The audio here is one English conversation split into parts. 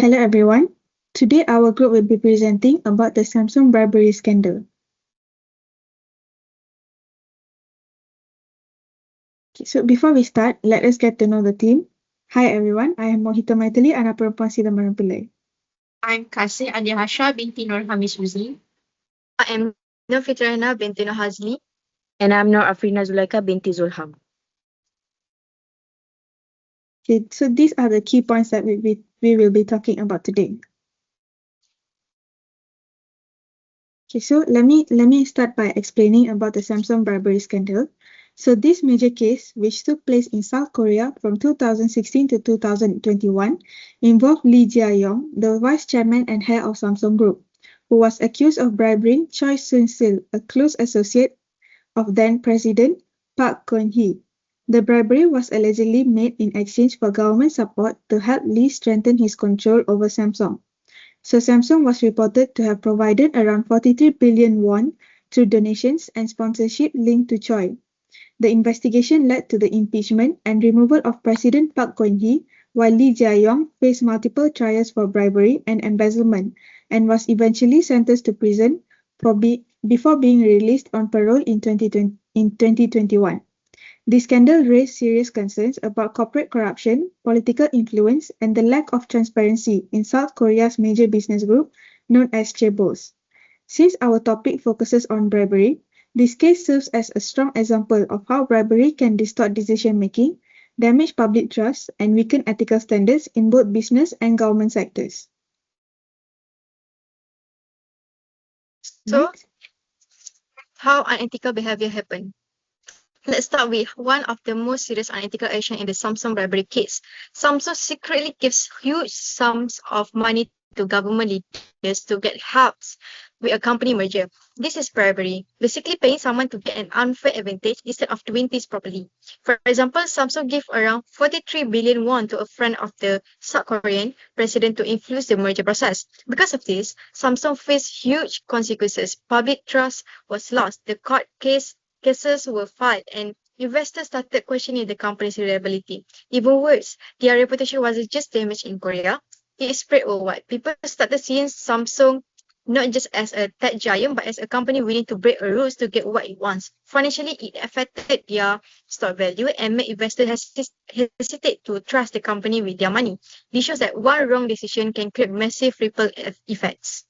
Hello everyone. Today our group will be presenting about the Samsung bribery scandal. So before we start, let us get to know the team. Hi everyone, I am Mohita Maithili, anak perempuan Sidamaran Pillai. I'm Kasih Adia Hasha binti Nur Hamis Uzi. I am Nur Fitrana binti Nur Hazli. And I'm Nur Afrina Zulaika binti Zulham. Okay, so these are the key points that we will be talking about today. Okay, so let me start by explaining about the Samsung bribery scandal. So this major case, which took place in South Korea from 2016 to 2021, involved Lee Jae-yong, the vice chairman and head of Samsung Group, who was accused of bribing Choi Soon-sil, a close associate of then-President Park Geun-hye. The bribery was allegedly made in exchange for government support to help Lee strengthen his control over Samsung. So Samsung was reported to have provided around 43 billion won through donations and sponsorship linked to Choi. The investigation led to the impeachment and removal of President Park Geun-hye, while Lee Jae-yong faced multiple trials for bribery and embezzlement and was eventually sentenced to prison before being released on parole in 2021. The scandal raised serious concerns about corporate corruption, political influence, and the lack of transparency in South Korea's major business group known as chaebols. Since our topic focuses on bribery, this case serves as a strong example of how bribery can distort decision-making, damage public trust, and weaken ethical standards in both business and government sectors. So, Next. how unethical behavior happened? Let's start with one of the most serious unethical action in the Samsung bribery case. Samsung secretly gives huge sums of money to government leaders to get helps with a company merger. This is bribery, basically paying someone to get an unfair advantage instead of doing things properly. For example, Samsung gave around 43 billion won to a friend of the South Korean president to influence the merger process. Because of this, Samsung faced huge consequences. Public trust was lost. The court cases were filed and investors started questioning the company's reliability. Even worse, their reputation wasn't just damaged in Korea, it spread worldwide. People started seeing Samsung not just as a tech giant, but as a company willing to break rules to get what it wants. Financially, it affected their stock value and made investors hesitate to trust the company with their money. This shows that one wrong decision can create massive ripple effects.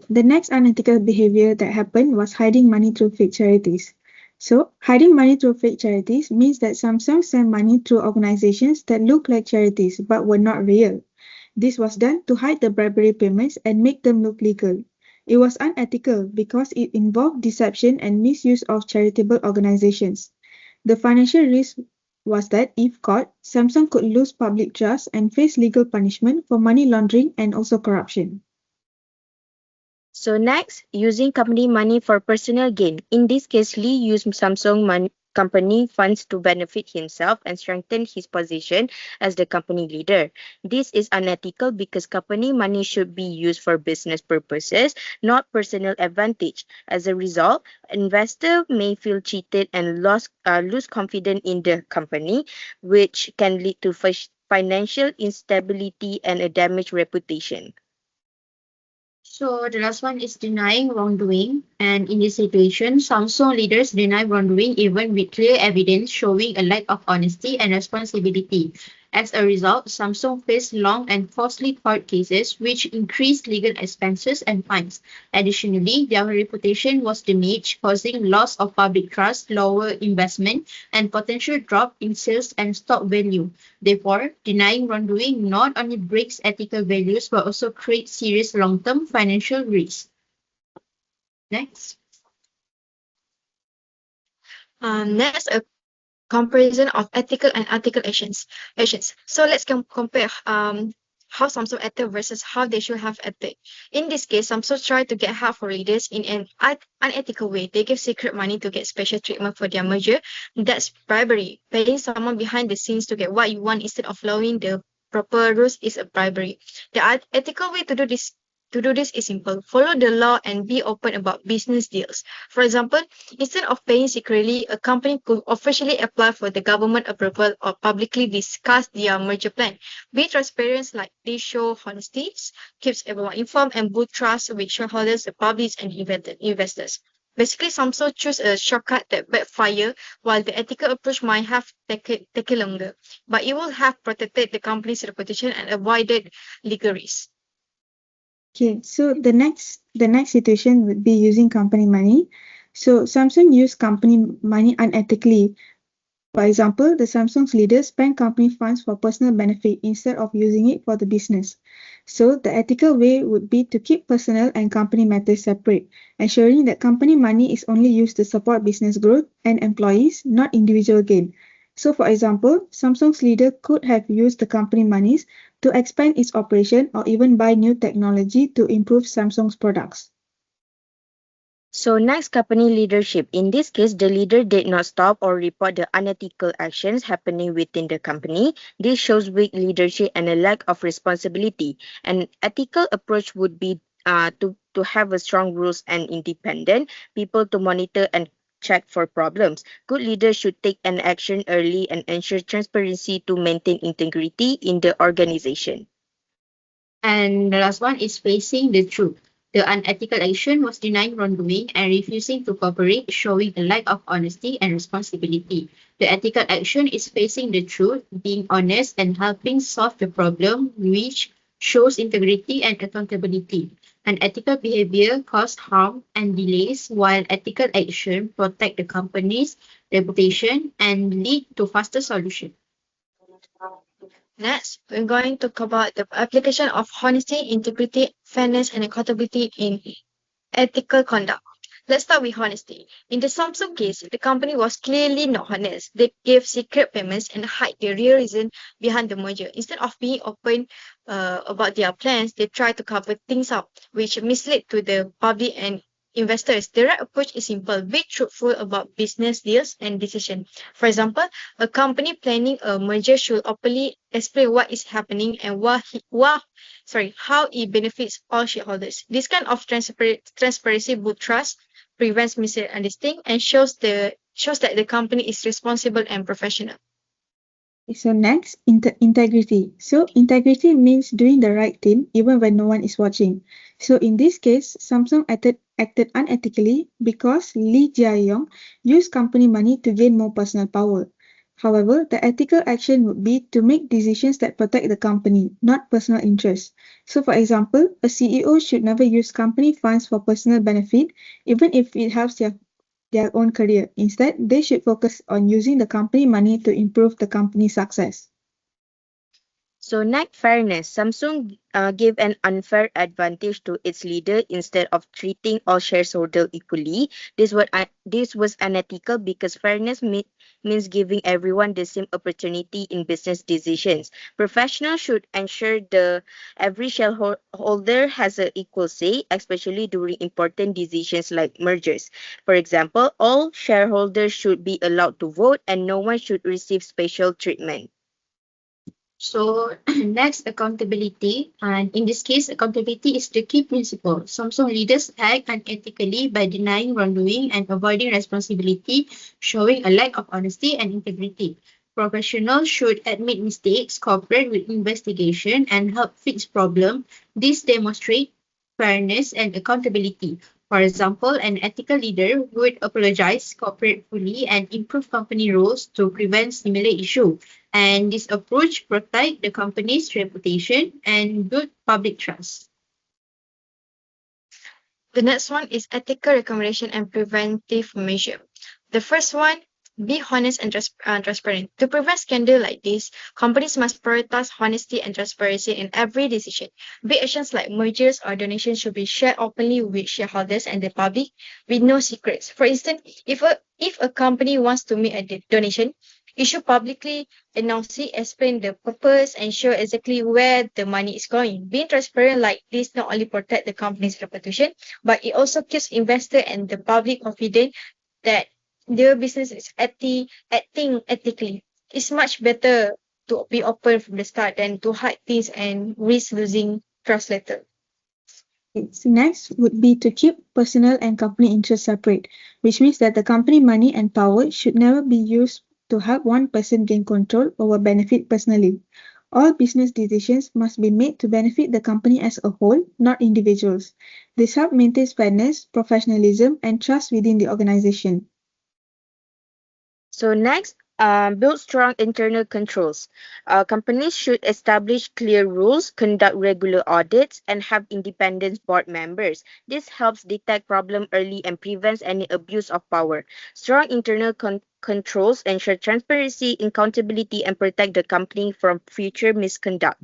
The next unethical behavior that happened was hiding money through fake charities. So, hiding money through fake charities means that Samsung sent money through organizations that look like charities but were not real. This was done to hide the bribery payments and make them look legal. It was unethical because it involved deception and misuse of charitable organizations. The financial risk was that if caught, Samsung could lose public trust and face legal punishment for money laundering and also corruption. So next, using company money for personal gain. In this case, Lee used Samsung company funds to benefit himself and strengthen his position as the company leader. This is unethical because company money should be used for business purposes, not personal advantage. As a result, investors may feel cheated and lose confidence in the company, which can lead to financial instability and a damaged reputation. So the last one is denying wrongdoing. And in this situation, Samsung leaders deny wrongdoing even with clear evidence showing a lack of honesty and responsibility. As a result, Samsung faced long and costly court cases which increased legal expenses and fines. Additionally, their reputation was damaged, causing loss of public trust, lower investment, and potential drop in sales and stock value. Therefore, denying wrongdoing not only breaks ethical values but also creates serious long-term financial risks. Next. Next, a comparison of ethical and unethical actions. So let's compare how Samsung acted versus how they should have acted. In this case, Samsung tried to get help for leaders in an unethical way. They gave secret money to get special treatment for their merger. That's bribery. Paying someone behind the scenes to get what you want instead of following the proper rules is a bribery. The ethical way to do this to do this is simple. Follow the law and be open about business deals. For example, instead of paying secretly, a company could officially apply for the government approval or publicly discuss their merger plan. Be transparent like this show honesty, keeps everyone informed, and build trust with shareholders, the public, and investors. Basically, Samsung chose a shortcut that backfire, while the ethical approach might have taken longer, but it will have protected the company's reputation and avoided legal risks. Okay, so the next situation would be using company money. So Samsung used company money unethically. For example, the Samsung's leaders spend company funds for personal benefit instead of using it for the business. So the ethical way would be to keep personal and company matters separate, ensuring that company money is only used to support business growth and employees, not individual gain. So for example, Samsung's leader could have used the company monies to expand its operation or even buy new technology to improve Samsung's products. So next, company leadership. In this case, the leader did not stop or report the unethical actions happening within the company. This shows weak leadership and a lack of responsibility. An ethical approach would be to have a strong rules and independent people to monitor and check for problems. Good leaders should take an action early and ensure transparency to maintain integrity in the organization. And the last one is facing the truth. The unethical action was denying wrongdoing and refusing to cooperate, showing a lack of honesty and responsibility. The ethical action is facing the truth, being honest, and helping solve the problem, which shows integrity and accountability. Unethical behavior causes harm and delays, while ethical action protect the company's reputation and lead to faster solution. Next, we're going to talk about the application of honesty, integrity, fairness, and accountability in ethical conduct. Let's start with honesty. In the Samsung case, the company was clearly not honest. They gave secret payments and hide the real reason behind the merger. Instead of being open about their plans, they tried to cover things up, which misled to the public and investors. The right approach is simple. Be truthful about business deals and decisions. For example, a company planning a merger should openly explain what is happening and how it benefits all shareholders. This kind of transparency builds trust, prevents misunderstanding, and shows that the company is responsible and professional. So next, integrity. So integrity means doing the right thing even when no one is watching. So in this case, Samsung acted unethically because Lee Jae-yong used company money to gain more personal power. However, the ethical action would be to make decisions that protect the company, not personal interests. So for example, a CEO should never use company funds for personal benefit, even if it helps their own career. Instead, they should focus on using the company money to improve the company's success. So next, fairness. Samsung gave an unfair advantage to its leader instead of treating all shareholders equally. This was unethical because fairness means giving everyone the same opportunity in business decisions. Professionals should ensure every shareholder has an equal say, especially during important decisions like mergers. For example, all shareholders should be allowed to vote and no one should receive special treatment. So next, accountability. And in this case, accountability is the key principle. Samsung leaders act unethically by denying wrongdoing and avoiding responsibility, showing a lack of honesty and integrity. Professionals should admit mistakes, cooperate with investigation, and help fix problems. This demonstrates fairness and accountability. For example, an ethical leader would apologize, cooperate fully, and improve company rules to prevent similar issues. And this approach protects the company's reputation and build public trust. The next one is ethical recommendation and preventive measure. The first one, be honest and transparent. To prevent scandal like this, companies must prioritize honesty and transparency in every decision. Big actions like mergers or donations should be shared openly with shareholders and the public with no secrets. For instance, if a company wants to make a donation, it should publicly announce it, explain the purpose, and show exactly where the money is going. Being transparent like this not only protect the company's reputation, but it also keeps investors and the public confident that their business is acting ethically. It's much better to be open from the start than to hide things and risk losing trust later. So next would be to keep personal and company interests separate, which means that the company money and power should never be used to help one person gain control over benefit personally. All business decisions must be made to benefit the company as a whole, not individuals. This helps maintain fairness, professionalism, and trust within the organization. So next, build strong internal controls. Companies should establish clear rules, conduct regular audits, and have independent board members. This helps detect problem early and prevents any abuse of power. Strong internal controls ensure transparency, accountability, and protect the company from future misconduct.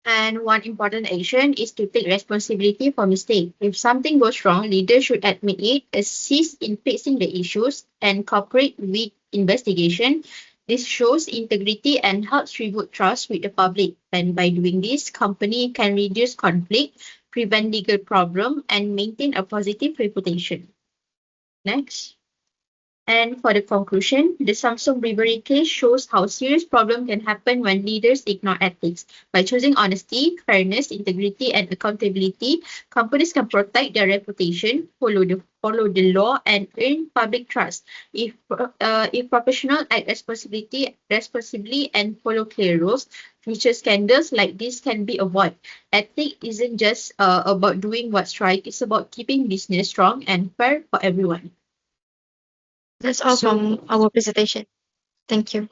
And one important action is to take responsibility for mistake. If something goes wrong, leaders should admit it, assist in fixing the issues, and cooperate with investigation. This shows integrity and helps rebuild trust with the public. And by doing this, company can reduce conflict, prevent legal problem, and maintain a positive reputation. Next. And for the conclusion, the Samsung bribery case shows how serious problem can happen when leaders ignore ethics. By choosing honesty, fairness, integrity, and accountability, companies can protect their reputation, follow the law, and earn public trust. If professionals act responsibly and follow clear rules, future scandals like this can be avoided. Ethics isn't just about doing what's right; it's about keeping business strong and fair for everyone. That's all So from our presentation. Thank you.